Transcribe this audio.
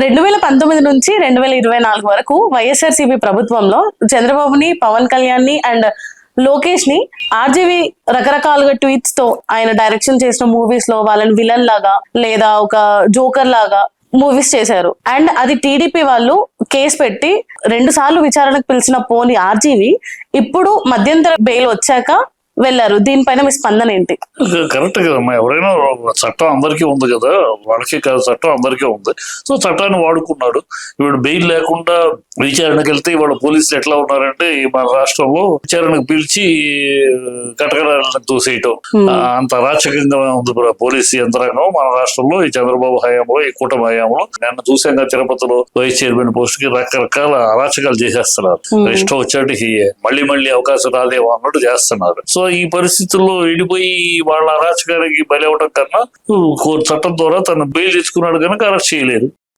2019 నుంచి 2024 వరకు వైఎస్ఆర్సీపీ ప్రభుత్వంలో చంద్రబాబుని, పవన్ కళ్యాణ్ ని అండ్ లోకేష్ ని ఆర్జీవి రకరకాలుగా ట్వీట్స్ తో ఆయన డైరెక్షన్ చేసిన మూవీస్ లో వాళ్ళని విలన్ లాగా లేదా ఒక జోకర్ లాగా మూవీస్ చేశారు. అండ్ అది టీడీపీ వాళ్ళు కేసు పెట్టి 2 సార్లు విచారణకు పిలిచిన పోని ఆర్జీవి ఇప్పుడు మధ్యంతర బెయిల్ వచ్చాక వెళ్ళారు. దీనిపైన మీ స్పందన ఏంటి? కరెక్ట్ కదమ్మా, ఎవరైనా చట్టం అందరికీ ఉంది కదా, వాళ్ళకే కాదు చట్టం అందరికీ ఉంది. సో చట్టాన్ని వాడుకున్నాడు. ఇప్పుడు బెయిల్ లేకుండా విచారణకు వెళ్తే ఇవాళ పోలీసులు ఎట్లా ఉన్నారంటే మన రాష్ట్రంలో విచారణకు పిలిచి కటకడాలను తోసేయటం అంత అరాచకంగా ఉంది పోలీసు యంత్రాంగం మన రాష్ట్రంలో. ఈ చంద్రబాబు హయాంలో, ఈ కూటమి హయాంలో నిన్న చూసాక తిరుపతిలో వైస్ చైర్మన్ పోస్ట్ కి రకరకాల అరాచకాలు చేసేస్తున్నారు. ఇష్టం వచ్చేటికి మళ్ళీ అవకాశం రాదేమో అన్నట్టు చేస్తున్నారు. సో ఈ పరిస్థితుల్లో విడిపోయి వాళ్ళ అరాచకానికి బలి అవడం కన్నా చట్టం ద్వారా తను బెయిల్ తెచ్చుకున్నాడు కనుక అరెస్ట్ చేయలేరు.